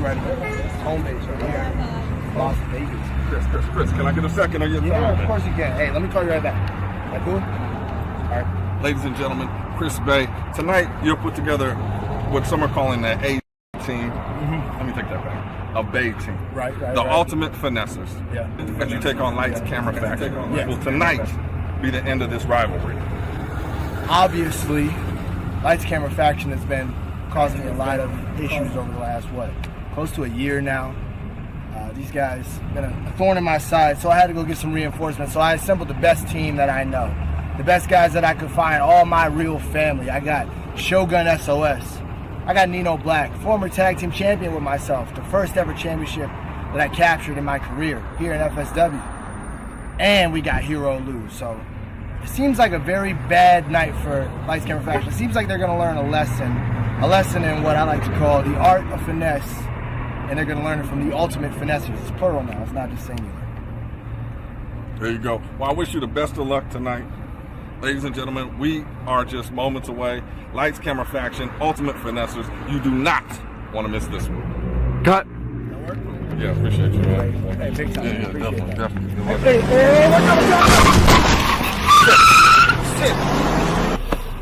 ready. Home base right here. Las Vegas. Chris, can I get a second of your time? Yeah, of course you can. Hey, let me call you right back. That cool? All right. Ladies and gentlemen, Chris Bay. Tonight, you'll put together what some are calling the A team. Let me take that back. A Bay team. Right. The ultimate finessers. Yeah. As you take on Lights, Camera, Faction. Yes. Will tonight be the end of this rivalry? Obviously, Lights, Camera, Faction has been causing me a lot of issues over the last, close to a year now. These guys been a thorn in my side, so I had to go get some reinforcements. So I assembled the best team that I know, the best guys that I could find, all my real family. I got Shogun SOS. I got Nino Black, former tag team champion with myself, the first ever championship that I captured in my career here in FSW. And we got Hero Lou. So it seems like a very bad night for Lights, Camera, Faction. It seems like they're going to learn a lesson in what I like to call the art of finesse. And they're going to learn it from the ultimate finessers. It's plural now, it's not just singular. There you go. Well, I wish you the best of luck tonight. Ladies and gentlemen, we are just moments away. Lights, Camera, Faction, ultimate finessers. You do not want to miss this one. Cut. Yeah, appreciate you, man. Hey, big time. Yeah, definitely. Good luck. Hey, what's up?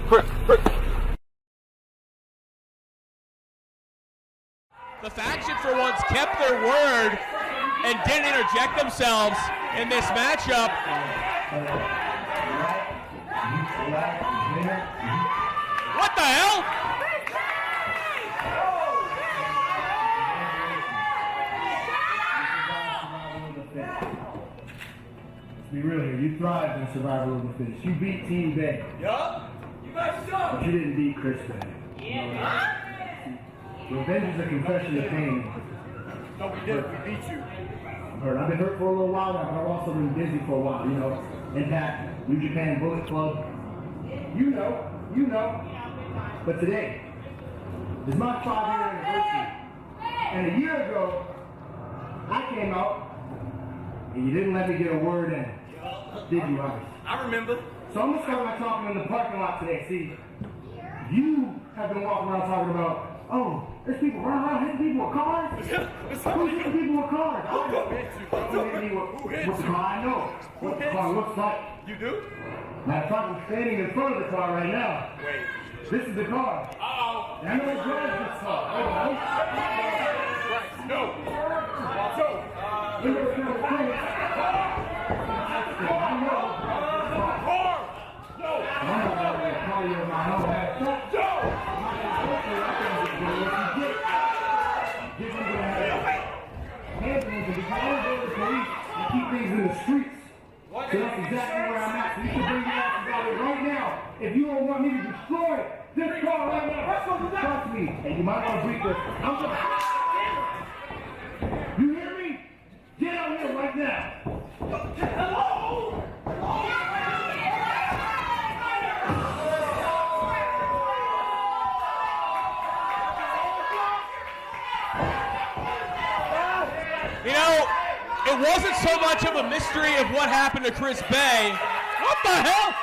Chris. The faction for once kept their word and didn't interject themselves in this matchup. What the hell? Let's be real here. You thrived in survival of the fittest. You beat Team Bay. Yup. You guys suck. But you didn't beat Chris Bay. Yeah. Revenge is a confession of pain. No, we did. We beat you. I'm hurt. I've been hurt for a little while now, but I've also been busy for a while. You know, Impact, New Japan, Bullet Club. You know. But today is my 5-year anniversary. And a year ago, I came out and you didn't let me get a word in. Did you, Iris? I remember. So I'm going to start by talking in the parking lot today. See, you have been walking around talking about, oh, there's people running around hitting people with cars? Who's hitting people with cars? Who hit me with the car? I know what the car looks like. You do? Matter of fact, I'm standing in front of the car right now. Wait. This is the car. Uh-oh. And I know what drives this car. Right. No. So, You know what kind of thing? I know. car. No. I'm not going to call you in my home. Keep things in the streets. So that's exactly where I'm at. So you can bring your asses out here right now. If you don't want me to destroy this car right now, trust me. And you might want to breathe this. You hear me? Get out here right now. Hello? You know, it wasn't so much of a mystery of what happened to Chris Bay. What the hell?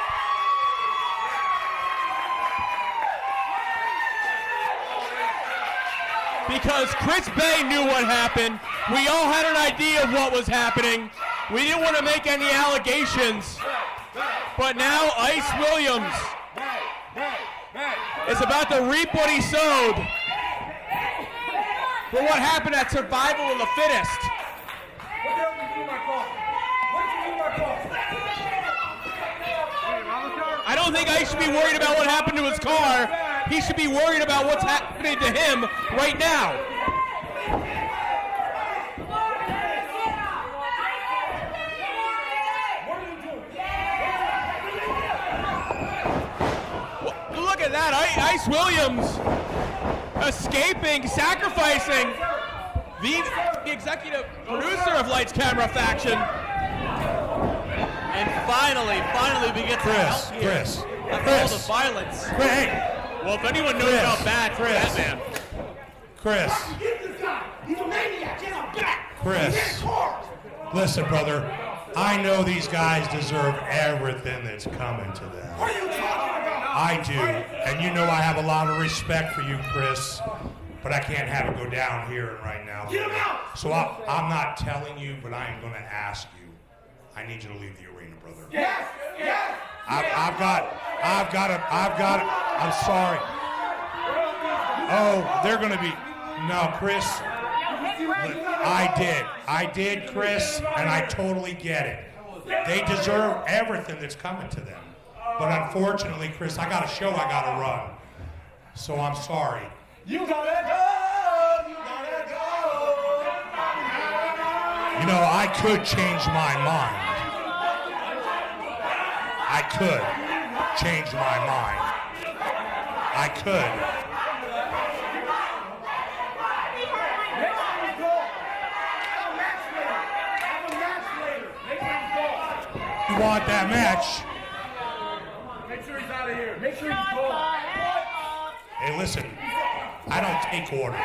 Because Chris Bay knew what happened. We all had an idea of what was happening. We didn't want to make any allegations. But now Ice Williams is about to reap what he sowed for what happened at Survival of the Fittest. What the hell did you do to my car? What did you do to my car? I don't think Ice should be worried about what happened to his car. He should be worried about what's happening to him right now. Look at that, Ice Williams escaping, sacrificing the executive producer of Lights, Camera, Faction. And finally we get to help here. Chris. After all the violence. Hey, Well, if anyone knows how bad Chris. Batman. Chris. Get this guy! He's a maniac! Get him back! Chris. Get cars! Listen, brother, I know these guys deserve everything that's coming to them. What are you talking about? I do, and you know I have a lot of respect for you, Chris. but I can't have it go down here and right now. So I'm not telling you, but I am going to ask you. I need you to leave the arena, brother. Yes! Yes! I've got I'm sorry. Oh, they're going to be, no, Chris. I did, Chris, and I totally get it. They deserve everything that's coming to them. But unfortunately, Chris, I got a show I got to run. So I'm sorry. You gotta go! You gotta go! You know, I could change my mind. I could change my mind. I could. You want that match? Make sure he's out of here. Make sure he's gone. Hey, listen, I don't take orders.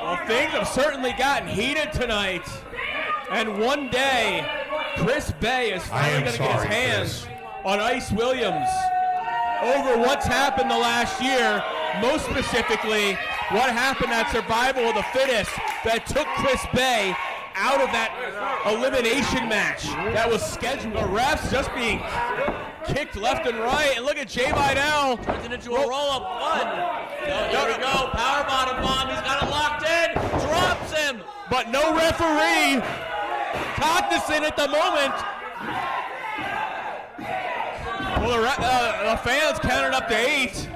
Well, things have certainly gotten heated tonight. And one day, Chris Bay is finally going to get his hands on Ice Williams over what's happened the last year. Most specifically, what happened at Survival of the Fittest that took Chris Bay out of that elimination match that was scheduled. The refs just being kicked left and right. And look at Jay Vidal. Turns it into a roll-up one. Here we go. Power bottom bomb. He's got it locked in. Drops him. But no referee cognizant at the moment. Well, the fans counted up to 8.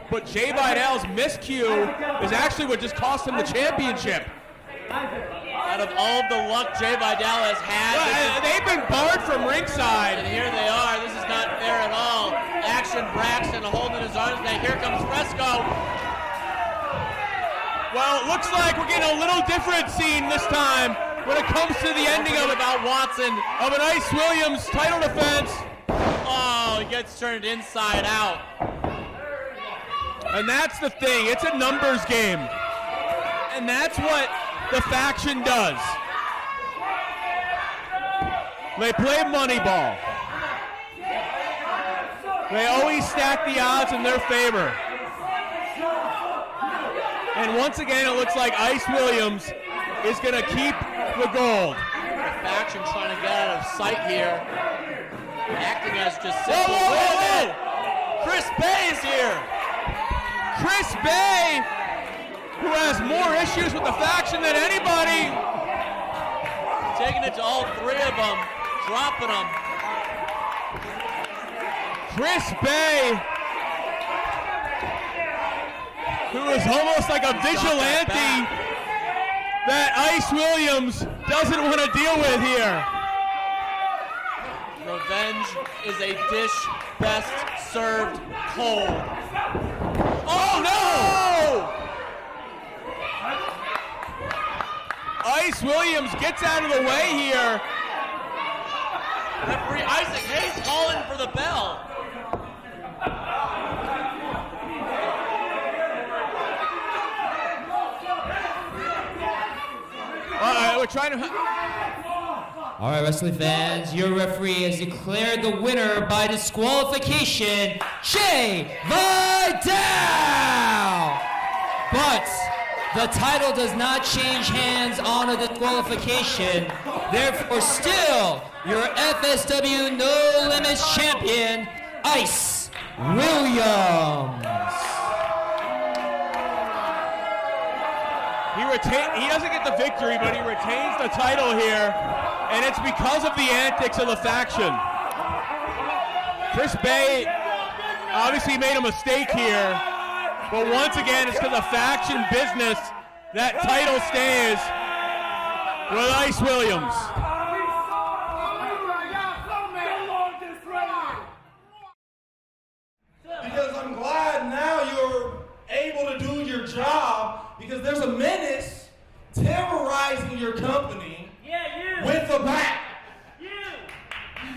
But Jay Vidal's miscue is actually what just cost him the championship. Out of all of the luck Jay Vidal has had, They've been barred from ringside. and here they are. This is not fair at all. Action Braxton holding his arms back. Here comes Fresco. Well, it looks like we're getting a little different scene this time when it comes to the ending of About Watson. an Ice Williams title defense. Oh, he gets turned inside out. And that's the thing. It's a numbers game. And that's what the faction does. They play Moneyball. They always stack the odds in their favor. And once again, it looks like Ice Williams is going to keep the gold. The faction trying to get out of sight here. Acting as just simple. Whoa, whoa, whoa, Chris Bay is here. Chris Bay, who has more issues with the faction than anybody. Taking it to all three of them. Dropping them. Chris Bay, who is almost like a vigilante that Ice Williams doesn't want to deal with here. Revenge is a dish best served cold. Oh no! Ice Williams gets out of the way here. Referee Isaac Hayes calling for the bell. We're trying to... All right, wrestling fans, your referee has declared the winner by disqualification, Jay Vidal. But the title does not change hands on a disqualification. Therefore, still your FSW No Limits champion, Ice Williams. He doesn't get the victory, but he retains the title here, and it's because of the antics of the faction. Chris Bay obviously made a mistake here, but once again, it's because of faction business that title stays with Ice Williams. Because I'm glad now you're able to do your job, because there's a menace terrorizing your company with a bat.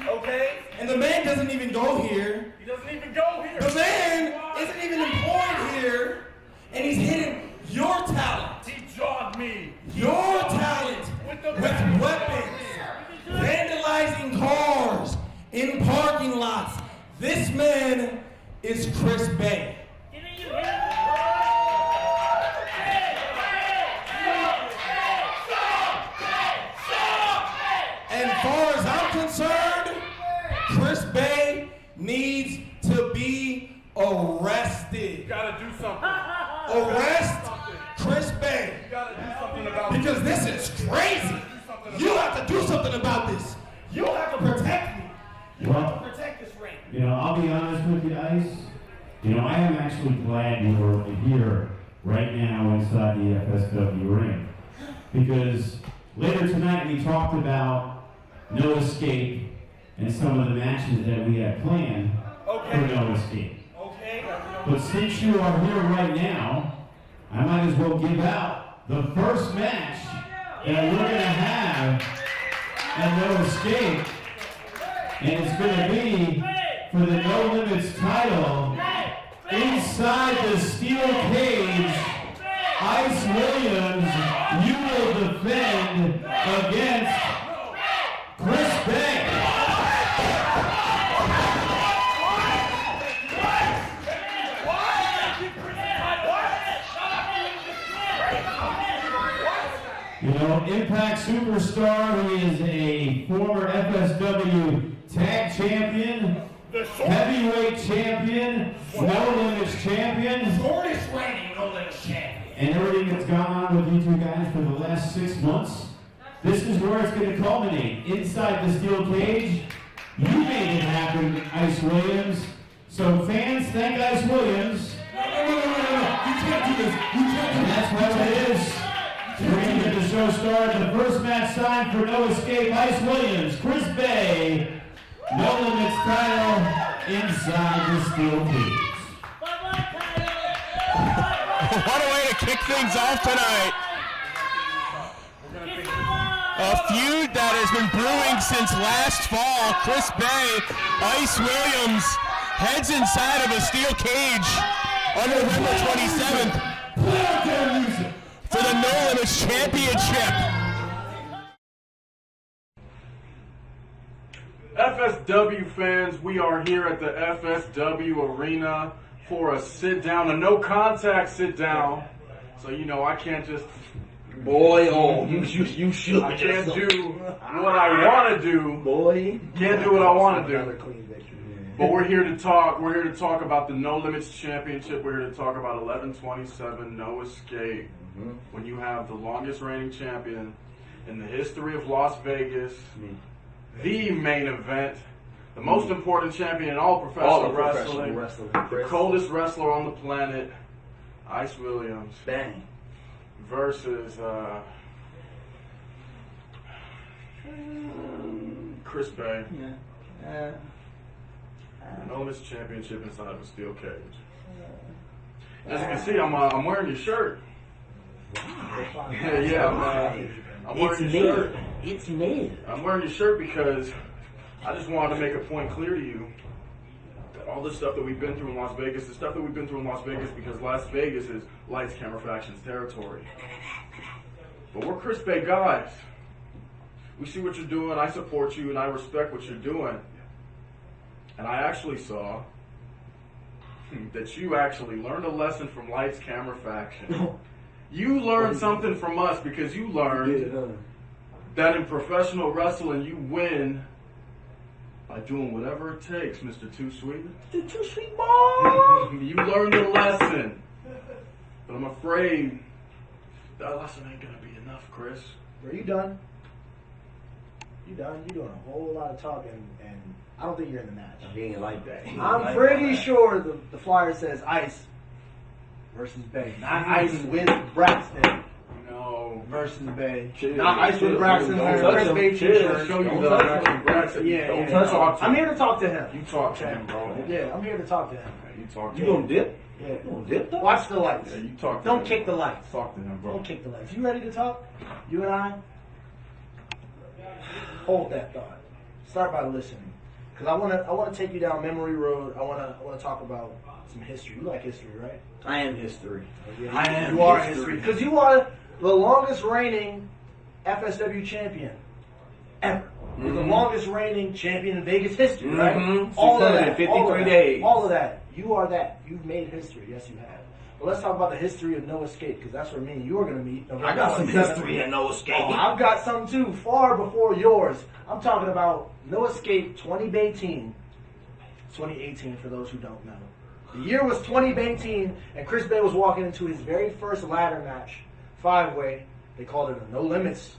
Okay? And the man doesn't even go here. He doesn't even go here. The man isn't even employed here, and he's hitting your talent. He jogged me. Your talent With the with weapons. in parking lots. This man is Chris Bay. And far as I'm concerned, Chris Bay needs to be arrested. You gotta do something. Arrest Chris Bay. You gotta do something about Because this is crazy. You have to do something about this. You have to protect me. You have to protect this ring. You know, I'll be honest with you, Ice. You know, I am actually glad you were here right now inside the FSW ring. Because later tonight we talked about No Escape and some of the matches that we had planned for No Escape. Okay. But since you are here right now, I might as well give out the first match that we're going to have at No Escape. And it's going to be for the No Limits title inside the steel cage. Ice Williams, you will defend against Chris Bay. You know, Impact Superstar, who is a former FSW Tag Champion, Heavyweight Champion, No Limits Champion, Shortest reigning No Limits champion. and everything that's gone on with you two guys for the last 6 months. This is where it's going to culminate. Inside the steel cage, you made it happen, Ice Williams. So fans, thank Ice Williams. No. You can't do this. You can't do And that's how it is. We're going to get the show started. The first match signed for No Escape, Ice Williams, Chris Bay, No Limits title inside the steel cage. What a way to kick things off tonight. A feud that has been brewing since last fall. Chris Bay, Ice Williams heads inside of a steel cage on November 27th for the No Limits Championship. FSW fans, we are here at the FSW Arena for a sit-down, a no-contact sit-down. So, you know, I can't just... you should. I can't do what I want to do. Can't do what I want to do. But we're here to talk. We're here to talk about the No Limits Championship. We're here to talk about 11/27 No Escape. When you have the longest reigning champion in the history of Las Vegas, the main event, the most important champion in all professional wrestling, the coldest wrestler on the planet, Ice Williams, versus Chris Bay. No Limits Championship inside of a steel cage. As you can see, I'm wearing your shirt. I'm wearing your shirt. It's me. I'm wearing your shirt because I just wanted to make a point clear to you that all this stuff that we've been through in Las Vegas, the stuff that we've been through in Las Vegas, because Las Vegas is Lights, Camera, Factions territory. But we're Chris Bay guys. We see what you're doing. I support you and I respect what you're doing. And I actually saw that you actually learned a lesson from Lights, Camera, Faction. You learned something from us because you learned that in professional wrestling you win by doing whatever it takes, Mr. Too Sweet. The Too Sweet Boy. You learned the lesson. But I'm afraid that lesson ain't going to be enough, Chris. Are you done? You done? You doing a whole lot of talking, and I don't think you're in the match. He ain't like that. I'm pretty sure the flyer says Ice versus Bay, not Ice with Braxton. No. Versus Bay. Chill. Not Ice with Braxton. Chris Bay t-shirt. Show you the Braxton. Yeah. I'm here to talk to him. You talk to him, bro. Yeah, I'm here to talk to him. You talk to You him. gonna dip? Yeah. You gonna dip though? Watch the lights. Yeah, you talk to Don't him. kick the lights. Talk to him, bro. Don't kick the lights. You ready to talk? You and I? Hold that thought. Start by listening. Because I wanna take you down memory road. I wanna talk about some history. You like history, right? I am history. Yeah, I am you are history. history. Because you are the longest reigning FSW champion ever. You're the longest reigning champion in Vegas history, right? Mm-hmm. All of that. 653 days. All of that. You are that. You've made history. Yes, you have. But let's talk about the history of No Escape, because that's where me and you are going to meet. I got some history in No Escape. Oh, I've got some too, far before yours. I'm talking about No Escape 2018. 2018 for those who don't know. The year was 2018, and Chris Bay was walking into his very first ladder match, 5-way. They called it a No Limits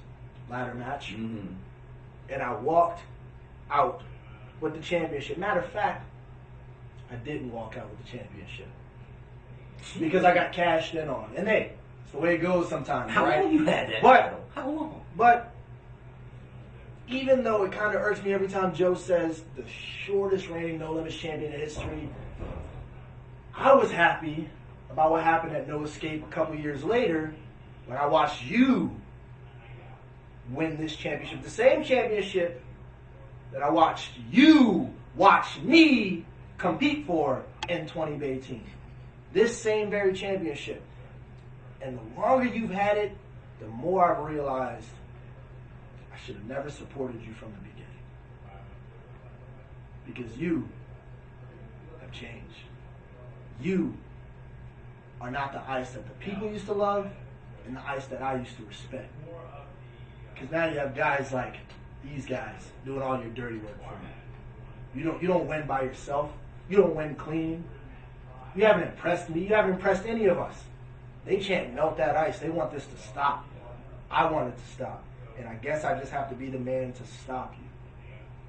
ladder match. Mm-hmm. And I walked out with the championship. Matter of fact, I didn't walk out with the championship because I got cashed in on. And hey, it's the way it goes sometimes, How right? long you had that But battle? How long? But even though it kind of irks me every time Joe says the shortest reigning No Limits champion in history, I was happy about what happened at No Escape a couple years later when I watched you win this championship. The same championship that I watched you watch me compete for in 2018. This same very championship. And the longer you've had it, the more I've realized I should have never supported you from the beginning. Because you have changed. You are not the ice that the people used to love and the ice that I used to respect. Because now you have guys like these guys doing all your dirty work for you. You don't win by yourself. You don't win clean. You haven't impressed me. You haven't impressed any of us. They chant melt that ice. They want this to stop. I want it to stop. And I guess I just have to be the man to stop you.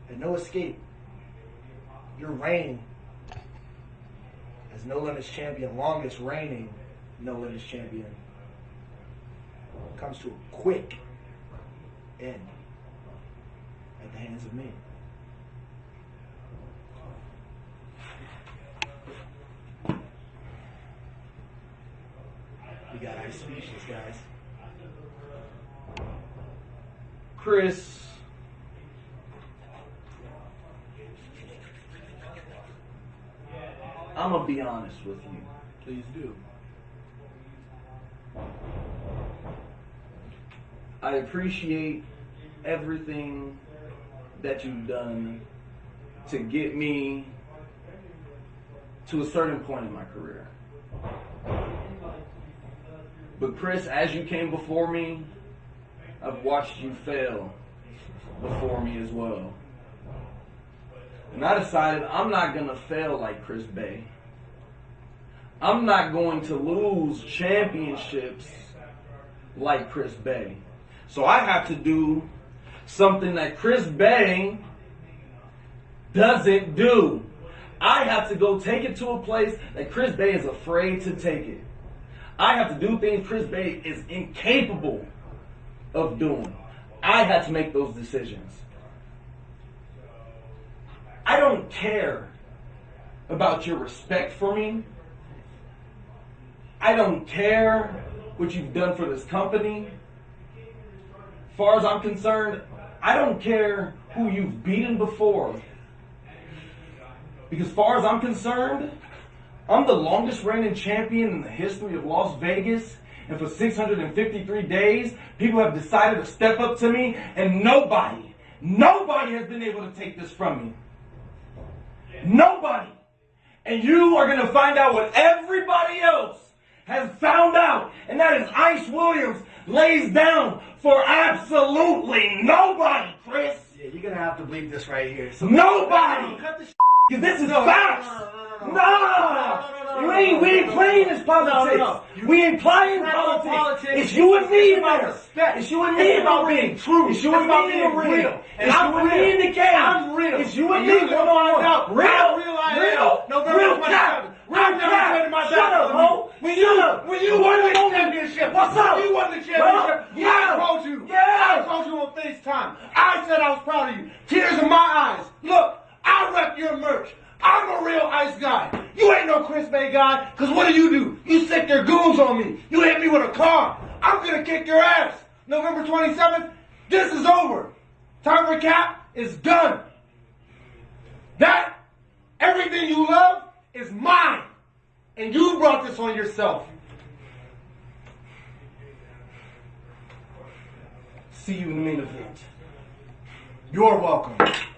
And No Escape, your reign as No Limits champion, longest reigning No Limits champion, comes to a quick end at the hands of me. We got ice speechless, guys. Chris, I'm going to be honest with you. Please do. I appreciate everything that you've done to get me to a certain point in my career. But Chris, as you came before me, I've watched you fail before me as well. And I decided I'm not going to fail like Chris Bay. I'm not going to lose championships like Chris Bay. So I have to do something that Chris Bay doesn't do. I have to go take it to a place that Chris Bay is afraid to take it. I have to do things Chris Bay is incapable of doing. I had to make those decisions. I don't care about your respect for me. I don't care what you've done for this company. As far as I'm concerned, I don't care who you've beaten before. Because as far as I'm concerned, I'm the longest reigning champion in the history of Las Vegas. And for 653 days, people have decided to step up to me, and nobody has been able to take this from me. Nobody. And you are going to find out what everybody else has found out, and that is Ice Williams lays down for absolutely nobody, Chris. Yeah, you're going to have to bleep this right here. So nobody. Cut the Because this is facts. No. We ain't playing this politics. No. We ain't playing politics. It's you and me in there. It's you and me in the ring. It's you and me in the ring. It's you and me in the game. I'm real. It's you and me one-on-one. Real. November 27th. I'm cap. Shut up, ho. When you won the championship. What's up? You won the championship. Yeah. I told you. Yeah. I told you on FaceTime. I said I was proud of you. Tears in my eyes. Look, I rep your merch. I'm a real ice guy. You ain't no Chris Bay guy, because what do? You sick your goons on me. You hit me with a car. I'm going to kick your ass. November 27th, this is over. Time for Cap is done. That, everything you love, is mine. And you brought this on yourself. See you in the main event. You're welcome.